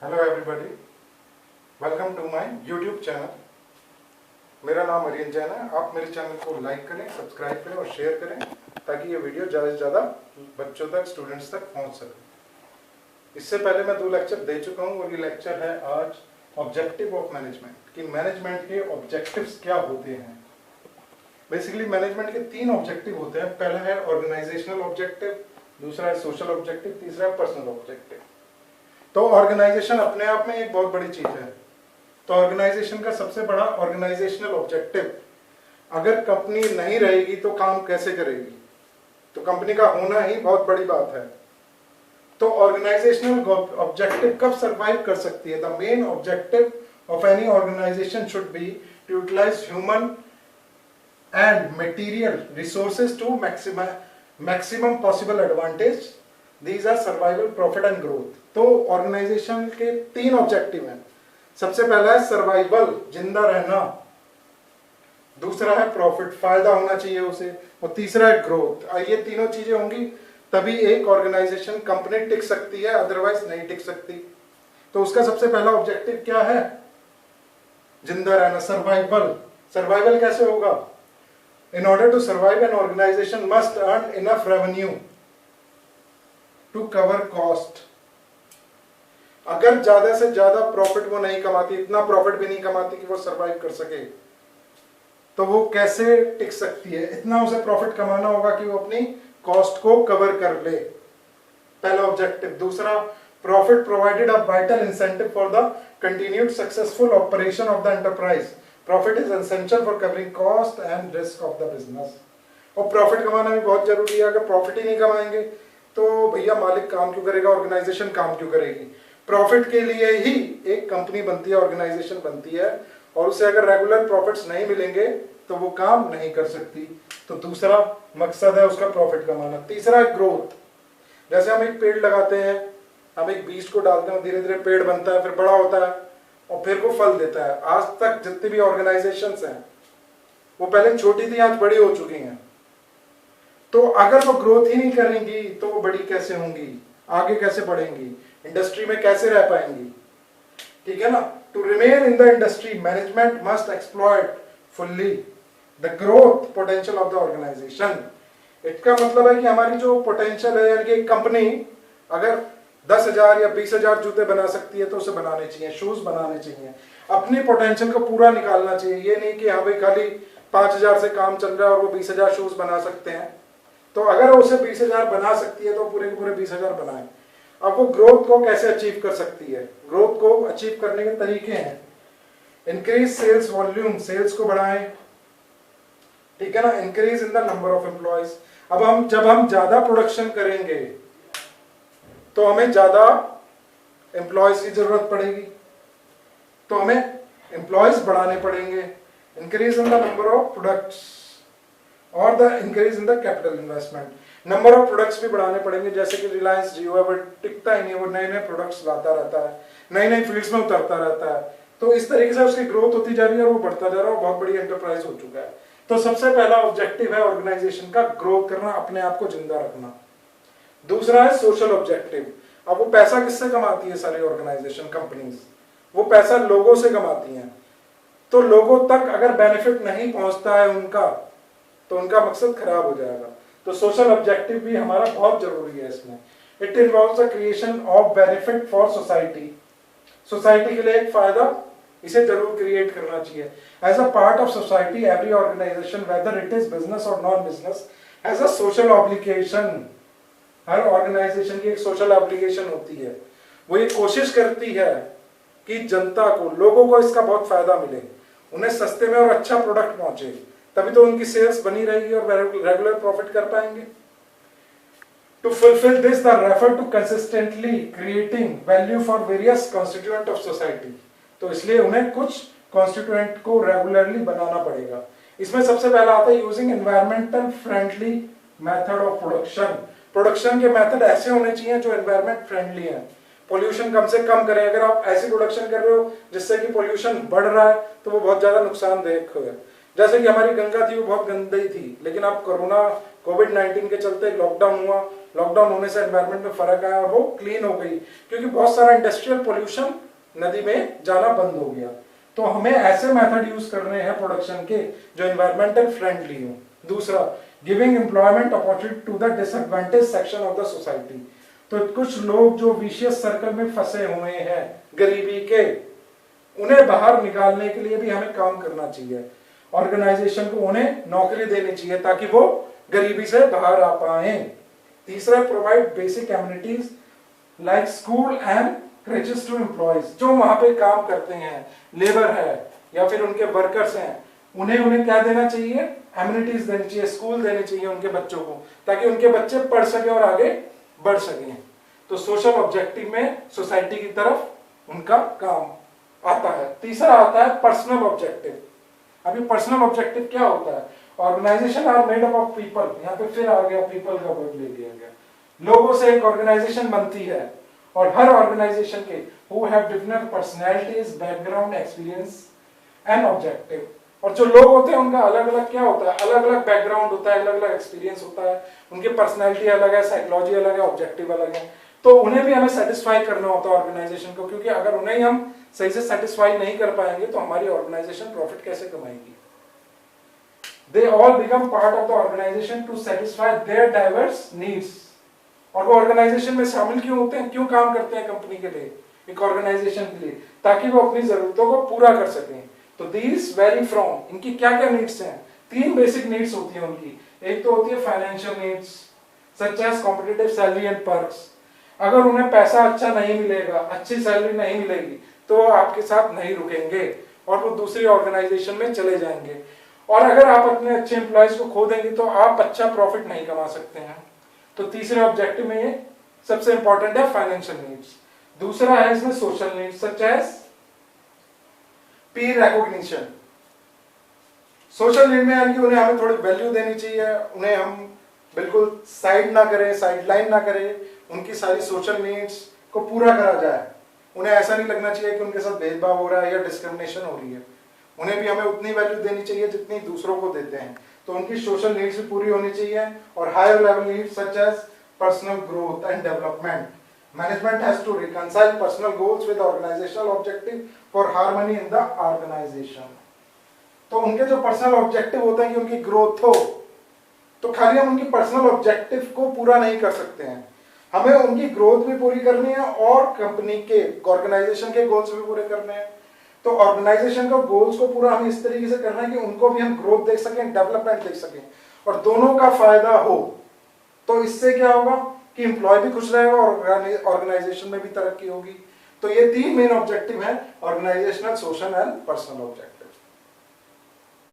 Hello everybody, welcome to my YouTube channel. मेरा नाम अरियन जैन है। आप मेरे चैनल को लाइक करें, सब्सक्राइब करें और शेयर करें ताकि ये वीडियो ज़्यादा से ज़्यादा बच्चों तक, स्टूडेंट्स तक पहुंच सके। इससे पहले मैं 2 लेक्चर दे चुका हूं और ये लेक्चर है आज ऑब्जेक्टिव ऑफ मैनेजमेंट, कि मैनेजमेंट के ऑब्जेक्टिव्स क्या होते हैं। बेसिकली मैनेजमेंट के 3 ऑब्जेक्टिव होते हैं। पहला है ऑर्गेनाइजेशनल ऑब्जेक्टिव, दूसरा है सोशल ऑब्जेक्टिव, तीसरा है पर्सनल ऑब्जेक्टिव। तो ऑर्गेनाइजेशन अपने आप में एक बहुत बड़ी चीज है। तो ऑर्गेनाइजेशन का सबसे बड़ा ऑर्गेनाइजेशनल ऑब्जेक्टिव, अगर कंपनी नहीं रहेगी तो काम कैसे करेगी, तो कंपनी का होना ही बहुत बड़ी बात है। तो ऑर्गेनाइजेशनल ऑब्जेक्टिव कब सर्वाइव कर सकती है? The main objective of any organisation should be to utilise human and material resources to maximum possible advantage. These are survival, profit and growth। तो ऑर्गेनाइजेशन के 3 ऑब्जेक्टिव हैं। सबसे पहला है सर्वाइवल, जिंदा रहना, दूसरा है प्रॉफिट, फायदा होना चाहिए उसे, और तीसरा है ग्रोथ। ये तीनों चीजें होंगी तभी एक ऑर्गेनाइजेशन, कंपनी टिक सकती है, अदरवाइज नहीं टिक सकती। तो उसका सबसे पहला ऑब्जेक्टिव क्या है? जिंदा रहना, सर्वाइवल। सर्वाइवल कैसे होगा? In order to survive an organisation must earn enough revenue to cover cost. अगर ज्यादा से ज्यादा प्रॉफिट वो नहीं कमाती, इतना प्रॉफिट भी नहीं कमाती कि वो सरवाइव कर सके, तो वो कैसे टिक सकती है? इतना उसे प्रॉफिट कमाना होगा कि वो अपनी कॉस्ट को कवर कर ले, पहला ऑब्जेक्टिव। दूसरा, profit provided a vital incentive for the continued successful operation of the enterprise. Profit is essential for covering cost and risk of the business. और प्रॉफिट कमाना भी बहुत जरूरी है। अगर प्रॉफिट ही नहीं कमाएंगे तो भैया मालिक काम क्यों करेगा, ऑर्गेनाइजेशन काम क्यों करेगी? प्रॉफिट के लिए ही एक कंपनी बनती है, ऑर्गेनाइजेशन बनती है, और उसे अगर रेगुलर प्रॉफिट्स नहीं मिलेंगे तो वो काम नहीं कर सकती। तो दूसरा मकसद है उसका प्रॉफिट कमाना। तीसरा है ग्रोथ। जैसे हम एक पेड़ लगाते हैं, हम एक बीज को डालते हैं, धीरे धीरे पेड़ बनता है, फिर बड़ा होता है और फिर वो फल देता है। आज तक जितनी भी ऑर्गेनाइजेशंस हैं वो पहले छोटी थी, आज बड़ी हो चुकी हैं। तो अगर वो ग्रोथ ही नहीं करेंगी तो वो बड़ी कैसे होंगी, आगे कैसे बढ़ेंगी, इंडस्ट्री में कैसे रह पाएंगी? ठीक है ना। To remain in the industry, management must exploit fully the growth potential of the organisation. इसका मतलब है कि हमारी जो पोटेंशियल है, यानी कि एक कंपनी अगर 10,000 या 20,000 जूते बना सकती है तो उसे बनाने चाहिए, शूज बनाने चाहिए, अपनी पोटेंशियल को पूरा निकालना चाहिए। ये नहीं कि हाँ भाई खाली 5,000 से काम चल रहा है और वो 20,000 शूज बना सकते हैं। तो अगर उसे 20,000 बना सकती है तो पूरे के पूरे 20,000 बनाए। अब वो ग्रोथ को कैसे अचीव कर सकती है? ग्रोथ को अचीव करने के तरीके हैं, इंक्रीज सेल्स वॉल्यूम, सेल्स को बढ़ाएं, ठीक है ना, increase in the number of employees. अब जब हम ज्यादा प्रोडक्शन करेंगे तो हमें ज्यादा एम्प्लॉयज की जरूरत पड़ेगी, तो हमें एम्प्लॉयज बढ़ाने पड़ेंगे। Increase in the number of products और the increase in the capital investment. Number of products भी बढ़ाने पड़ेंगे, जैसे कि रिलायंस जियो है वो टिकता ही नहीं, वो नए नए प्रोडक्ट्स लाता रहता है, नई नई फील्ड्स में उतरता रहता है। तो इस तरीके से उसकी ग्रोथ होती जा रही है और वो बढ़ता जा रहा है, बहुत बड़ी एंटरप्राइज हो चुका है। तो सबसे पहला ऑब्जेक्टिव है ऑर्गेनाइजेशन का ग्रोथ करना, अपने आप को जिंदा रखना। दूसरा है सोशल ऑब्जेक्टिव। अब वो पैसा किससे कमाती है सारी ऑर्गेनाइजेशन, कंपनीज? वो पैसा लोगों से कमाती हैं। तो लोगों तक अगर बेनिफिट नहीं पहुंचता है उनका तो उनका मकसद खराब हो जाएगा। तो सोशल ऑब्जेक्टिव भी हमारा बहुत जरूरी है इसमें। It involves the creation of benefit for society. Society के लिए एक फायदा इसे जरूर क्रिएट करना चाहिए। As a part of society, every organization whether it is business or non business has a social obligation. हर ऑर्गेनाइजेशन की एक सोशल ऑब्लिगेशन होती है। वो ये कोशिश करती है कि जनता को, लोगों को इसका बहुत फायदा मिले, उन्हें सस्ते में और अच्छा प्रोडक्ट पहुंचे, तभी तो उनकी सेल्स बनी रहेगी और रेगुलर प्रॉफिट कर पाएंगे। To fulfil this the refer to consistently creating value for various constituent of society. तो इसलिए उन्हें कुछ कॉन्स्टिट्यूएंट को रेगुलरली बनाना पड़ेगा। इसमें सबसे पहला आता है using environmental friendly method of production. Production के मेथड ऐसे होने चाहिए जो एनवायरमेंट फ्रेंडली है, पोल्यूशन कम से कम करें। अगर आप ऐसी प्रोडक्शन कर रहे हो जिससे कि पोल्यूशन बढ़ रहा है तो वो बहुत ज्यादा नुकसानदायक है। जैसे कि हमारी गंगा थी वो बहुत गंदी थी, लेकिन अब कोरोना कोविड-19 के चलते लॉकडाउन हुआ, लॉकडाउन होने से एनवायरनमेंट में फर्क आया, वो क्लीन हो गई, क्योंकि बहुत सारा इंडस्ट्रियल पोल्यूशन नदी में जाना बंद हो गया। तो हमें ऐसे मेथड यूज करने हैं प्रोडक्शन के जो एनवायरमेंटल फ्रेंडली हो। दूसरा, giving employment opportunity to the disadvantage section of the society. तो कुछ लोग जो विशियस सर्कल में फंसे हुए हैं गरीबी के, उन्हें बाहर निकालने के लिए भी हमें काम करना चाहिए। ऑर्गेनाइजेशन को उन्हें नौकरी देनी चाहिए ताकि वो गरीबी से बाहर आ पाए। तीसरा, provide basic amenities like school and creches to employees. जो वहां पे काम करते हैं, लेबर है या फिर उनके वर्कर्स हैं, उन्हें क्या देना चाहिए? एमिनिटीज देनी चाहिए, स्कूल देने चाहिए उनके बच्चों को, ताकि उनके बच्चे पढ़ सके और आगे बढ़ सके। तो सोशल ऑब्जेक्टिव में सोसाइटी की तरफ उनका काम आता है। तीसरा आता है पर्सनल ऑब्जेक्टिव। अभी पर्सनल ऑब्जेक्टिव क्या होता है? Organisation are made up of people. यहाँ पे फिर आ गया पीपल का वर्ड ले लिया गया। लोगों से एक ऑर्गेनाइजेशन बनती है और हर ऑर्गेनाइजेशन के who have different personalities, background, experience and objective. और जो लोग होते हैं उनका अलग अलग क्या होता है? अलग अलग बैकग्राउंड होता है, अलग अलग एक्सपीरियंस होता है, उनकी पर्सनैलिटी अलग है, साइकोलॉजी अलग है, ऑब्जेक्टिव अलग है। तो उन्हें भी हमें सेटिस्फाई करना होता है ऑर्गेनाइजेशन को, क्योंकि अगर उन्हें हम सही से सेटिस्फाई नहीं कर पाएंगे तो हमारी ऑर्गेनाइजेशन प्रॉफिट कैसे कमाएगी? They all become part of the organization to satisfy their diverse needs. और वो ऑर्गेनाइजेशन में शामिल क्यों होते हैं? क्यों काम करते हैं कंपनी के लिए, एक ऑर्गेनाइजेशन के लिए? ताकि वो अपनी जरूरतों को पूरा कर सकें। तो these vary from, इनकी क्या क्या नीड्स हैं? 3 बेसिक नीड्स होती हैं उनकी। एक तो होती है financial needs such as competitive salary and perks. अगर उन्हें पैसा अच्छा नहीं मिलेगा, अच्छी सैलरी नहीं मिलेगी, तो वो आपके साथ नहीं रुकेंगे और वो दूसरी ऑर्गेनाइजेशन में चले जाएंगे। और अगर आप अपने अच्छे एम्प्लॉयज को खो देंगे तो आप अच्छा प्रॉफिट नहीं कमा सकते हैं। तो तीसरे ऑब्जेक्टिव में ये सबसे इंपॉर्टेंट है फाइनेंशियल नीड्स। दूसरा है इसमें सोशल नीड्स सच एज पीर रिकॉग्निशन। सोशल नीड में यानी कि उन्हें हमें थोड़ी वैल्यू देनी चाहिए, उन्हें हम बिल्कुल साइड ना करें, साइडलाइन ना करें, उनकी सारी सोशल नीड्स को पूरा करा जाए। उन्हें ऐसा नहीं लगना चाहिए कि उनके साथ भेदभाव हो रहा है या डिस्क्रिमिनेशन हो रही है। उन्हें भी हमें उतनी वैल्यू देनी चाहिए जितनी दूसरों को देते हैं। तो उनकी सोशल नीड्स भी पूरी होनी चाहिए। और higher level needs such as personal growth and development. Management has to reconcile personal goals with organisational objective for harmony in the organisation. तो उनके जो पर्सनल ऑब्जेक्टिव होते हैं कि उनकी ग्रोथ हो, तो खाली हम उनकी पर्सनल ऑब्जेक्टिव को पूरा नहीं कर सकते हैं, हमें उनकी ग्रोथ भी पूरी करनी है और कंपनी के, ऑर्गेनाइजेशन के गोल्स भी पूरे करने हैं। तो ऑर्गेनाइजेशन का गोल्स को पूरा हमें इस तरीके से करना है कि उनको भी हम ग्रोथ देख सकें, डेवलपमेंट देख सकें और दोनों का फायदा हो। तो इससे क्या होगा कि एम्प्लॉय भी खुश रहेगा और ऑर्गेनाइजेशन में भी तरक्की होगी। तो ये 3 मेन ऑब्जेक्टिव हैं, organisational, social and personal objective.